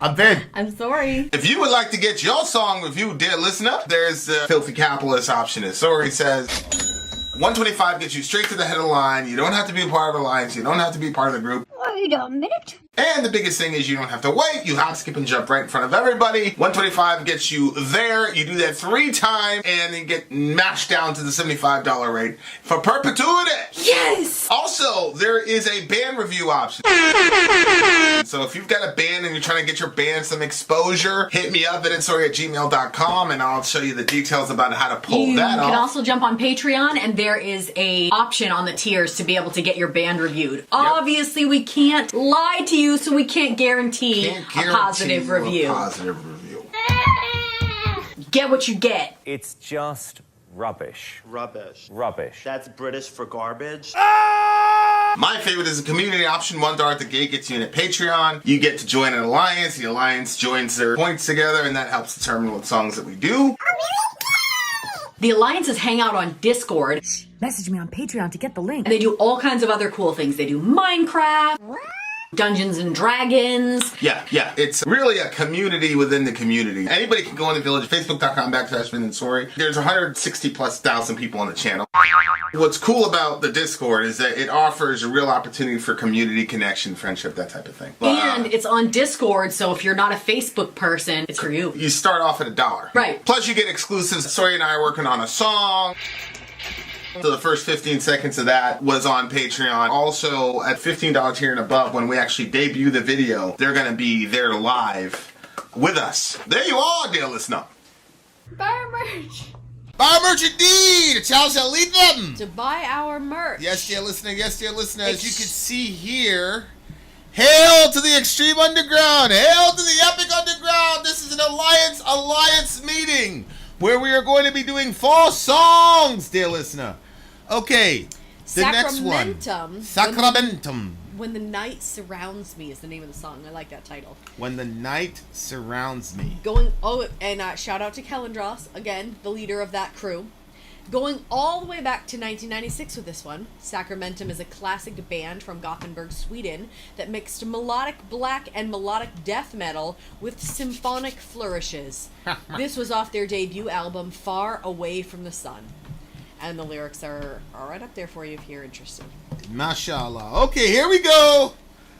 I'm Vin. I'm Sori. If you would like to get your song reviewed, dear listener, there's a filthy capitalist option. As Sori says, 125 gets you straight to the head of the line. You don't have to be a part of the alliance. You don't have to be part of the group. Wait a minute. And the biggest thing is you don't have to wait. You hop, skip, and jump right in front of everybody. 125 gets you there. You do that 3 times, and then get mashed down to the $75 rate for perpetuity. Yes! Also, there is a band review option. So if you've got a band and you're trying to get your band some exposure, hit me up at insori@gmail.com, and I'll show you the details about how to pull that off. You can also jump on Patreon, and there is a option on the tiers to be able to get your band reviewed. Obviously, we can't lie to you, so we can't guarantee a positive review. Get what you get. It's just rubbish. Rubbish. Rubbish. That's British for garbage. My favorite is a community option. $1 at the gate gets you in at Patreon. You get to join an alliance. The alliance joins their points together, and that helps determine what songs that we do. The alliances hang out on Discord. Message me on Patreon to get the link. And they do all kinds of other cool things. They do Minecraft, Dungeons and Dragons. Yeah. It's really a community within the community. Anybody can go on the Village, facebook.com/Vin and Sori. There's 160,000+ people on the channel. What's cool about the Discord is that it offers a real opportunity for community connection, friendship, that type of thing. And it's on Discord, so if you're not a Facebook person, it's for you. You start off at $1. Right. Plus you get exclusives. Sori and I are working on a song. So the first 15 seconds of that was on Patreon. Also, at $15 tier and above, when we actually debut the video, they're going to be there live with us. There you are, dear listener. Buy our merch. Buy our merch indeed! A challenge shall lead them! To buy our merch. Yes, dear listener, as you can see here, hail to the extreme underground! Hail to the epic underground! This is an alliance meeting where we are going to be doing 4 songs, dear listener. Okay, the next one. Sacramentum. When the Night Surrounds Me is the name of the song. I like that title. When the Night Surrounds Me. Shout out to Kellandros, again, the leader of that crew. Going all the way back to 1996 with this one. Sacramentum is a classic band from Gothenburg, Sweden that mixed melodic black and melodic death metal with symphonic flourishes. This was off their debut album, Far Away from the Sun. And the lyrics are right up there for you if you're interested. Mashallah. Okay, here we go.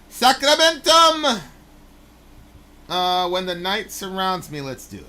Sacramentum. When the Night Surrounds Me. Let's do it.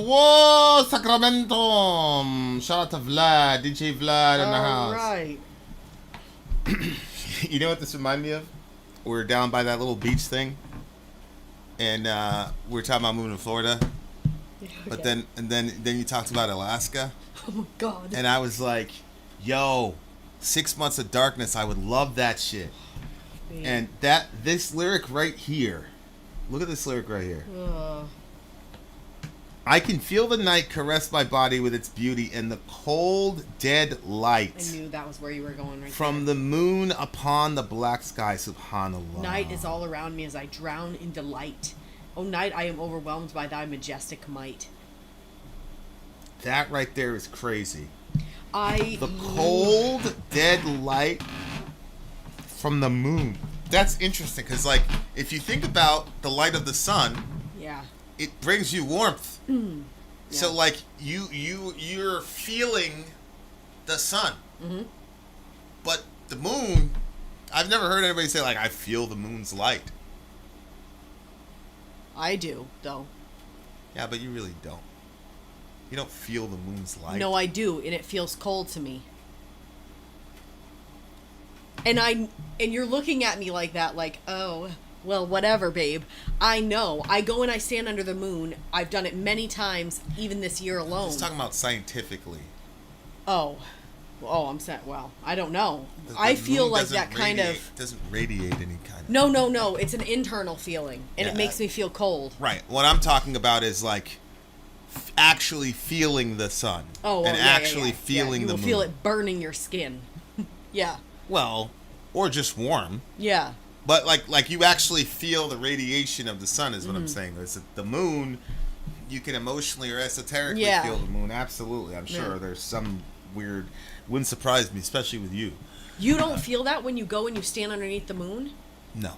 Whoa, Sacramentum. Shout out to Vlad, DJ Vlad in the house. Right. You know what this reminded me of? We're down by that little beach thing, and we were talking about moving to Florida. But Okay. then you talked about Alaska, Oh my god. and I was like, "Yo, 6 months of darkness. I would love that shit." Man. And this lyric right here. Look at this lyric right here. Ugh. I can feel the night caress my body with its beauty and the cold, dead I light knew that was where you were going right from there. the moon upon the black sky. Subhanallah. Night is all around me as I drown in delight. O night, I am overwhelmed by thy majestic might. That right there is crazy. The The cold, dead light from the moon. That's interesting because, like, if you think about the light of the sun, Yeah. it brings you warmth. So, Yeah. like, you're feeling the sun. Mm-hmm. But the moon, I've never heard anybody say, like, I feel the moon's light. I do, though. Yeah, but you really don't. You don't feel the moon's light. No, I do, and it feels cold to me. And you're looking at me like that, like, oh, well, whatever, babe. I know. I go and I stand under the moon. I've done it many times, even this year alone. Just talking about scientifically. Oh, I'm set. Well, I don't know. The I feel moon like doesn't that kind radiate- of. doesn't radiate any kind of. No. It's an internal feeling, and Yeah. it makes me feel cold. Right. What I'm talking about is like actually feeling the sun. Oh, well, and yeah, actually yeah. feeling you the will moon. feel it burning your skin. Yeah, Well, or just warm. yeah. But like you actually feel the radiation of the sun is what Mm-hmm. I'm saying. It's the moon. You can emotionally or esoterically Yeah. feel the moon. Absolutely. I'm sure Yeah. there's some weird. Wouldn't surprise me, especially with you. You don't feel that when you go and you stand underneath the moon? No.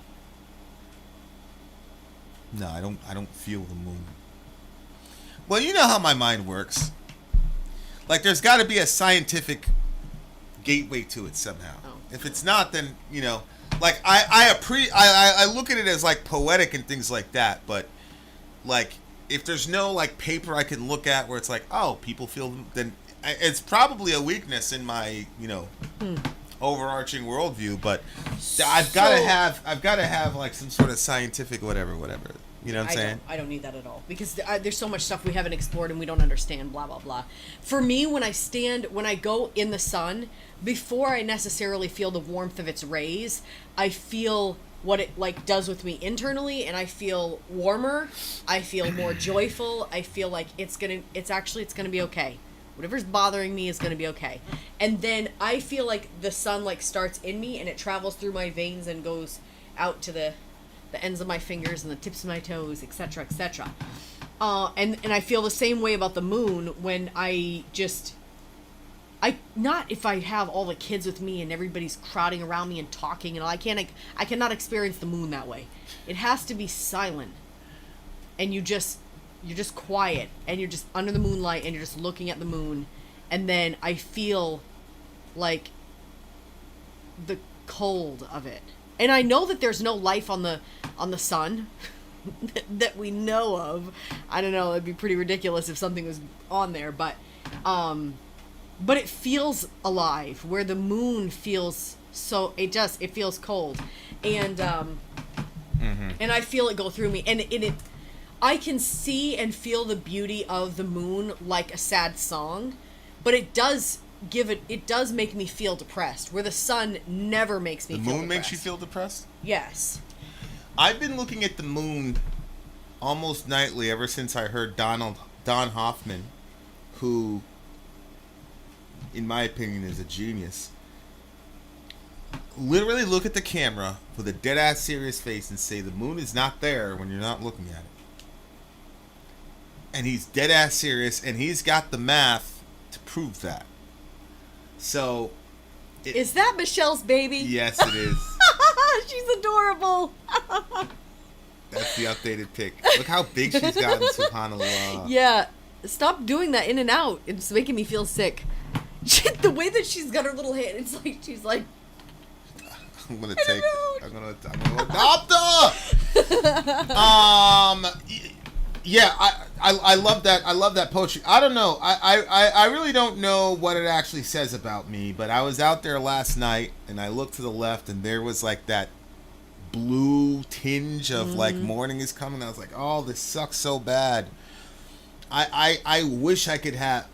No, I don't feel the moon. Well, you know how my mind works. Like, there's got to be a scientific gateway to it somehow. Oh. If it's not, then, you know, like I look at it as like poetic and things like that, but like if there's no like paper I can look at where it's like, oh, people feel, then it's probably a weakness in my, you know, overarching worldview, but I've got to have like some sort of scientific whatever. You know what I'm saying? I don't need that at all because there's so much stuff we haven't explored and we don't understand. Blah blah blah. For me, when I go in the sun, before I necessarily feel the warmth of its rays, I feel what it like does with me internally, and I feel warmer. I feel more joyful. I feel like it's gonna be okay. Whatever's bothering me is gonna be okay. And then I feel like the sun like starts in me and it travels through my veins and goes out to the ends of my fingers and the tips of my toes, etc., etc. And I feel the same way about the moon when not if I have all the kids with me and everybody's crowding around me and talking, and I cannot experience the moon that way. It has to be silent, and you're just quiet, and you're just under the moonlight, and you're just looking at the moon, and then I feel like the cold of it. And I know that there's no life on the sun that we know of. I don't know, it'd be pretty ridiculous if something was on there, but it feels alive, where the moon feels it feels cold. And and I feel it go through me, and I can see and feel the beauty of the moon like a sad song, but it does make me feel depressed, where the sun never makes me feel depressed. The moon makes you feel depressed? Yes. I've been looking at the moon almost nightly ever since I heard Don Hoffman, who, in my opinion, is a genius. Literally look at the camera with a dead-ass serious face and say the moon is not there when you're not looking at it. And he's dead-ass serious, and he's got the math to prove that. So... Is that Michelle's baby? Yes, it is. She's adorable. That's the updated pic. Look how big she's gotten, subhanAllah. Yeah. Stop doing that in and out. It's making me feel sick. The way that she's got her little hand, it's like she's like... I'm gonna adopt her. Yeah, I love that. I love that poetry. I don't know. I really don't know what it actually says about me, but I was out there last night and I looked to the left and there was like that blue tinge of like morning is coming. I was like, oh, this sucks so bad. I wish I could have,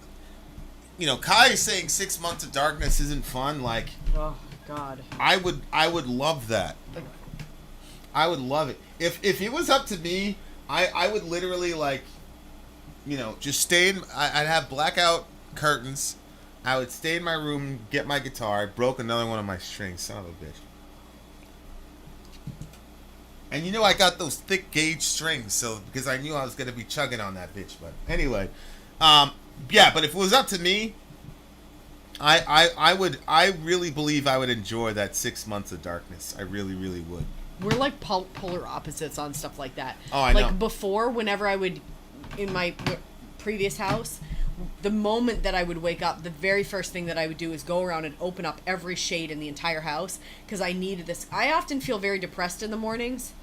you know, Kai is saying 6 months of darkness isn't fun. Like, Oh God. I would love that. I would love it. If it was up to me, I would literally, like, you know, just stay in. I'd have blackout curtains. I would stay in my room, get my guitar. I broke another one of my strings. Son of a bitch. And you know I got those thick gauge strings, so because I knew I was gonna be chugging on that bitch. But anyway, yeah. But if it was up to me, I really believe I would enjoy that 6 months of darkness. I really, really would. We're like polar opposites on stuff like that. Oh, I know. Like before, whenever I would, in my previous house, the moment that I would wake up, the very first thing that I would do is go around and open up every shade in the entire house because I needed this. I often feel very depressed in the mornings.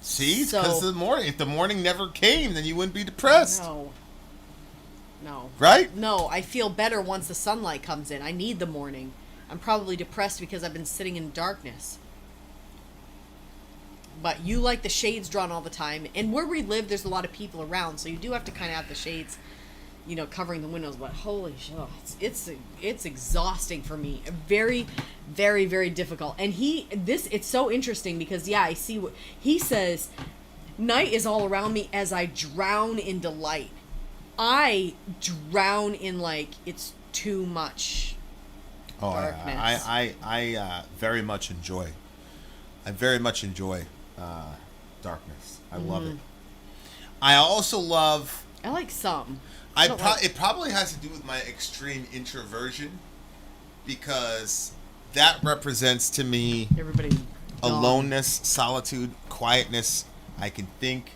See, So- because the morning. If the morning never came, then you wouldn't be depressed, No. right? No, I feel better once the sunlight comes in. I need the morning. I'm probably depressed because I've been sitting in darkness. But you like the shades drawn all the time. And where we live, there's a lot of people around, so you do have to kind of have the shades, you know, covering the windows. But holy shit, it's exhausting for me. Very, very, very difficult. And it's so interesting because, yeah, I see what he says. Night is all around me as I drown in delight. I drown in, like, it's too much darkness. I very much enjoy. I very much enjoy darkness. I love it. I also love. I like some. don't like- It probably has to do with my extreme introversion, because that represents to me Everybody's gone. aloneness, solitude, quietness. I can think.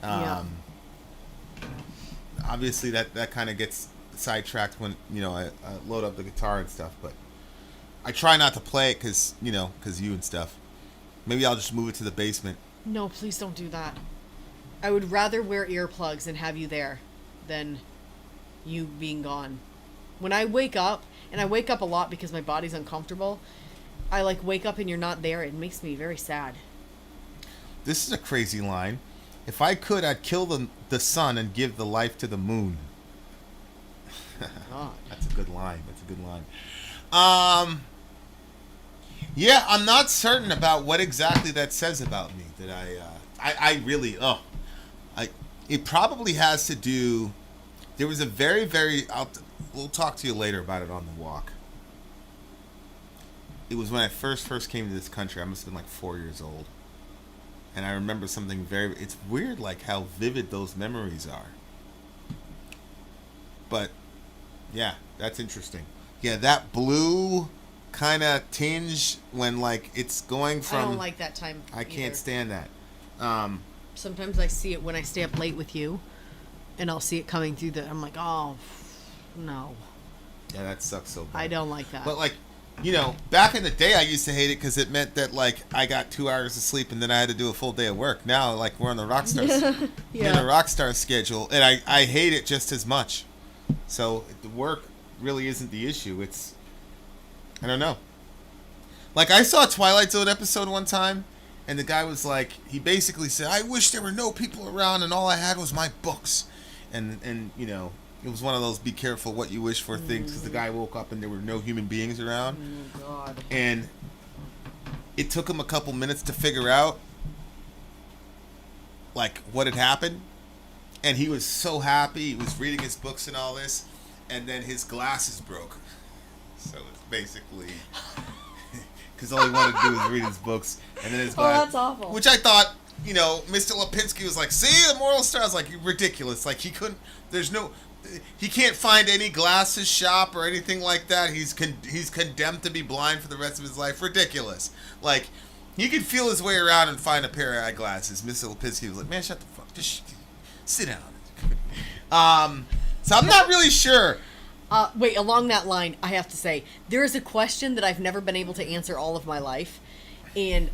Yeah. Obviously, that kind of gets sidetracked when, you know, I load up the guitar and stuff. But I try not to play it because you and stuff. Maybe I'll just move it to the basement. No, please don't do that. I would rather wear earplugs and have you there than you being gone. When I wake up, and I wake up a lot because my body's uncomfortable, I like wake up and you're not there. It makes me very sad. This is a crazy line. If I could, I'd kill the sun and give the life to the moon. God. That's a good line. Yeah, I'm not certain about what exactly that says about me. That I really, it probably has to do. There was a very, very. We'll talk to you later about it on the walk. It was when I first came to this country. I must have been like 4 years old, and I remember something very. It's weird, like how vivid those memories are. But yeah, that's interesting. Yeah, that blue kind of tinge when, like, it's going from. I don't like that time. I can't either. stand that. Sometimes I see it when I stay up late with you, and I'll see it coming through I'm like, oh, no. Yeah, that sucks so bad. I don't like that. But, like, you know, back in the day, I used to hate it because it meant that, like, I got 2 hours of sleep and then I had to do a full day of work. Now, like, we're on the Rockstar, Yeah. in the Rockstar schedule, and I hate it just as much. So the work really isn't the issue. It's, I don't know. Like, I saw a Twilight Zone episode one time, and the guy was like, he basically said, I wish there were no people around and all I had was my books. And you know, it was one of those be careful what you wish for things, because the guy woke up and there were no human beings around. Oh, God. And it took him a couple minutes to figure out, like, what had happened. And he was so happy. He was reading his books and all this. And then his glasses broke. So it's basically... because all he wanted to do was read his books. And then his glasses... that's awful. Which I thought, you know, Mr. Lipinski was like, see, the moral star. I was like, ridiculous. Like, he couldn't... There's no... He can't find any glasses shop or anything like that. He's condemned to be blind for the rest of his life. Ridiculous. Like, he could feel his way around and find a pair of eyeglasses. Mr. Lipinski was like, man, shut the fuck. Just sit down. So I'm not really sure. Wait, along that line, I have to say, there is a question that I've never been able to answer all of my life. And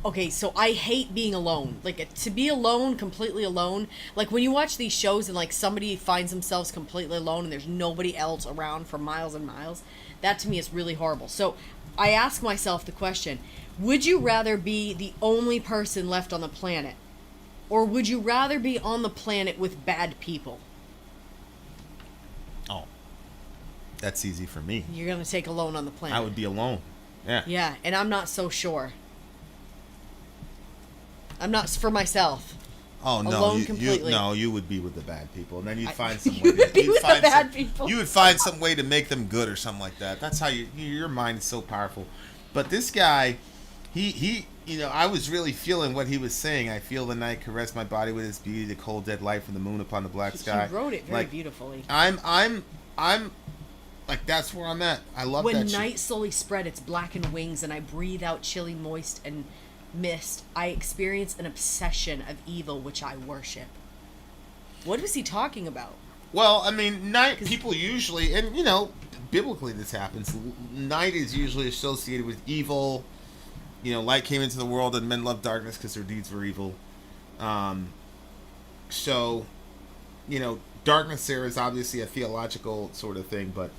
Okay, so I hate being alone. Like, to be alone, completely alone. Like, when you watch these shows and, like, somebody finds themselves completely alone and there's nobody else around for miles and miles, that to me is really horrible. So I ask myself the question, would you rather be the only person left on the planet? Or would you rather be on the planet with bad people? Oh, that's easy for me. You're going to take alone on the planet. I would be alone. Yeah. Yeah, and I'm not so sure. I'm not for myself. Oh no, Alone you completely. no, you would be with the bad people, and then you'd find some you way. would be you'd with the find bad some- people. You would find some way to make them good or something like that. That's how your mind is so powerful. But this guy, he, I was really feeling what he was saying. I feel the night caress my body with its beauty, the cold dead light from the moon upon the black sky. He wrote it very Like, beautifully. I'm like that's where I'm at. I love When that shit. night slowly spread its blackened wings and I breathe out chilly, moist, and mist, I experience an obsession of evil which I worship. What was he talking about? Well, I mean, night people usually, and biblically this happens. Night is usually associated with evil. Light came into the world and men loved darkness because their deeds were evil. So, darkness there is obviously a theological sort of thing, but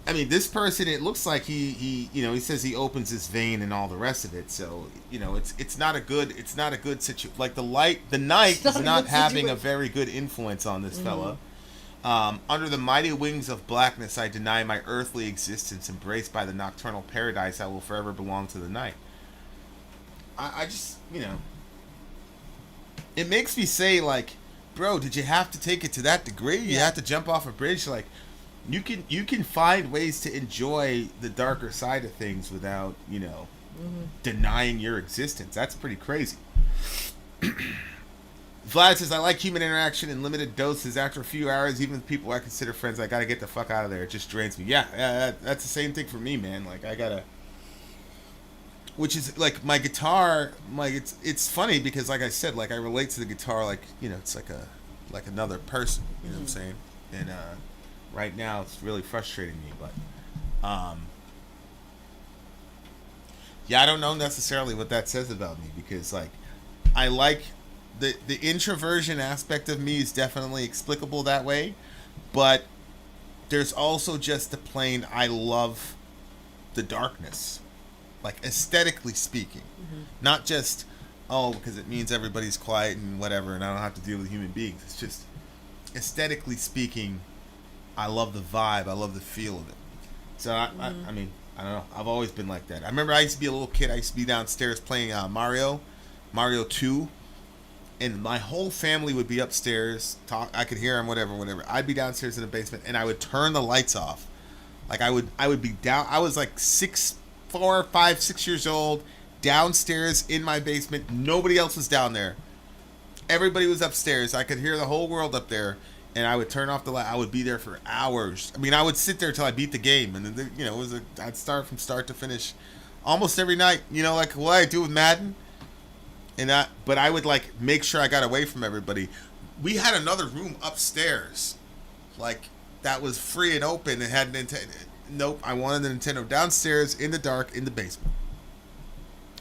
I mean, this person, it looks like he says he opens his vein and all the rest of it. So, it's not a good situation. Like the night is not having a very good influence on this fella. Under the mighty wings of blackness, I deny my earthly existence. Embraced by the nocturnal paradise, I will forever belong to the night. I just, it makes me say, like, bro, did you have to take it to that degree? You have to jump off a bridge? Like, you can find ways to enjoy the darker side of things without, denying your existence. That's pretty crazy. Vlad says, I like human interaction in limited doses. After a few hours, even with people I consider friends, I gotta get the fuck out of there. It just drains me. Yeah, that's the same thing for me, man. Like, I gotta... Which is, like, my guitar, it's funny because, like I said, like, I relate to the guitar like, it's like another person, you know what I'm saying? And, right now, it's really frustrating me, but, yeah, I don't know necessarily what that says about me because, like, I like... The introversion aspect of me is definitely explicable that way, but there's also just the plain I love the darkness, like aesthetically speaking, not just because it means everybody's quiet and whatever and I don't have to deal with human beings. It's just aesthetically speaking, I love the vibe, I love the feel of it. So I mean, I don't know, I've always been like that. I remember I used to be a little kid. I used to be downstairs playing Mario 2. And my whole family would be upstairs. I could hear them, whatever. I'd be downstairs in the basement, and I would turn the lights off. Like I would be down. I was like 6 years old, downstairs in my basement. Nobody else was down there. Everybody was upstairs. I could hear the whole world up there, and I would turn off the light. I would be there for hours. I mean, I would sit there till I beat the game, and then I'd start from start to finish, almost every night. Like what I do with Madden. But I would like make sure I got away from everybody. We had another room upstairs, like that was free and open. It had Nintendo. Nope, I wanted the Nintendo downstairs in the dark in the basement.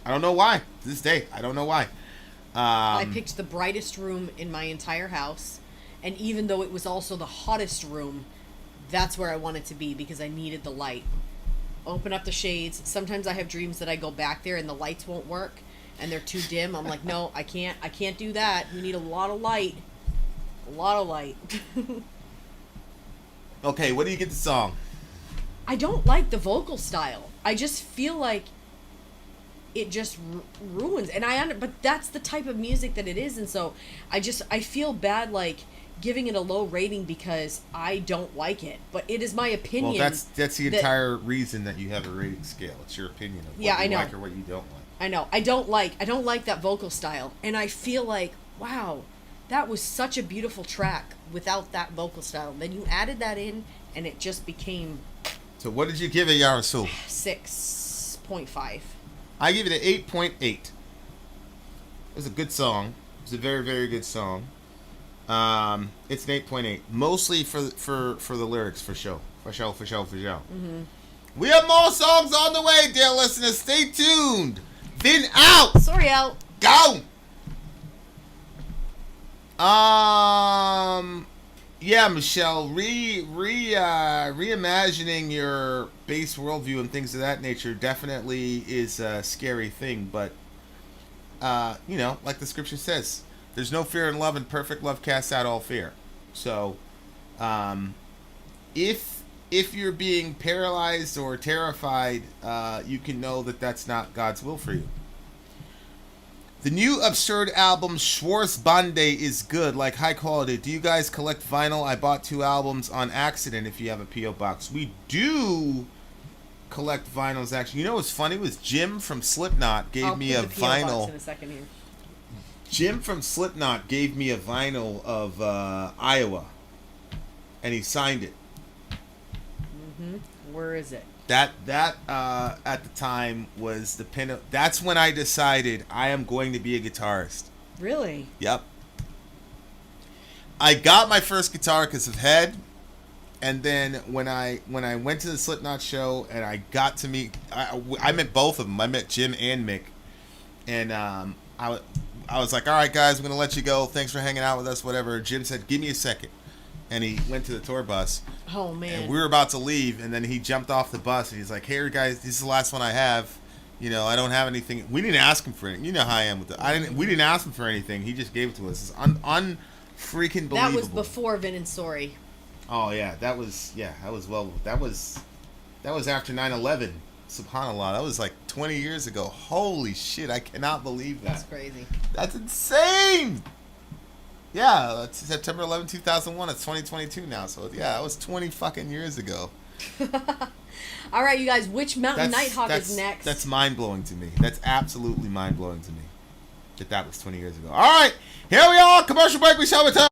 I don't know why. To this day, I don't know why. I picked the brightest room in my entire house, and even though it was also the hottest room, that's where I wanted to be because I needed the light. Open up the shades. Sometimes I have dreams that I go back there and the lights won't work. And they're too dim. I'm like, no, I can't do that. We need a lot of light. A lot of light. Okay, what do you get the song? I don't like the vocal style. I just feel like it just ruins. And but that's the type of music that it is. And so I feel bad like giving it a low rating because I don't like it. But it is my opinion. Well, that's the entire reason that you have a rating scale. It's your opinion of what you like or what you don't like. I know. I don't like that vocal style. And I feel like, wow, that was such a beautiful track without that vocal style. Then you added that in and it just became... So what did you give it, Yarasul? 6.5. I give it an 8.8. It was a good song. It's a very, very good song. It's an 8.8. Mostly for the lyrics, for show. For show. We have more songs on the way, dear listeners. Stay tuned. Finn out. Sori out. Go. Yeah, Michelle, reimagining your base worldview and things of that nature definitely is a scary thing, but you know, like the scripture says, there's no fear in love, and perfect love casts out all fear. So, if you're being paralyzed or terrified, you can know that that's not God's will for you. The new absurd album Schwarzbande is good, like high quality. Do you guys collect vinyl? I bought 2 albums on accident. If you have a P.O. box, we do collect vinyls. Actually, you know what's funny was Jim from Slipknot gave me a vinyl. In a second here. Jim from Slipknot gave me a vinyl of Iowa, and he signed it. Where is it? That at the time was the pin. That's when I decided I am going to be a guitarist. Really? Yep. I got my first guitar because of Head, and then when I went to the Slipknot show and I got to meet, I met both of them. I met Jim and Mick, and I was like, all right, guys, I'm gonna let you go. Thanks for hanging out with us. Whatever. Jim said, give me a second. And he went to the tour bus. Oh, man. And we were about to leave, and then he jumped off the bus, and he's like, hey, guys, this is the last one I have. You know, I don't have anything. We didn't ask him for anything. You know how I am with it. We didn't ask him for anything. He just gave it to us. It's unfreaking believable. That was before Vin and Sori. Oh, yeah. That was after 9/11. SubhanAllah. That was like 20 years ago. Holy shit. I cannot believe that. That's crazy. That's insane. Yeah, that's September 11, 2001. It's 2022 now. So, yeah, that was 20 fucking years ago. All right, you guys, which Mountain Nighthawk is next? That's mind-blowing to me. That's absolutely mind-blowing to me that was 20 years ago. All right, here we are. Commercial break. We shall return.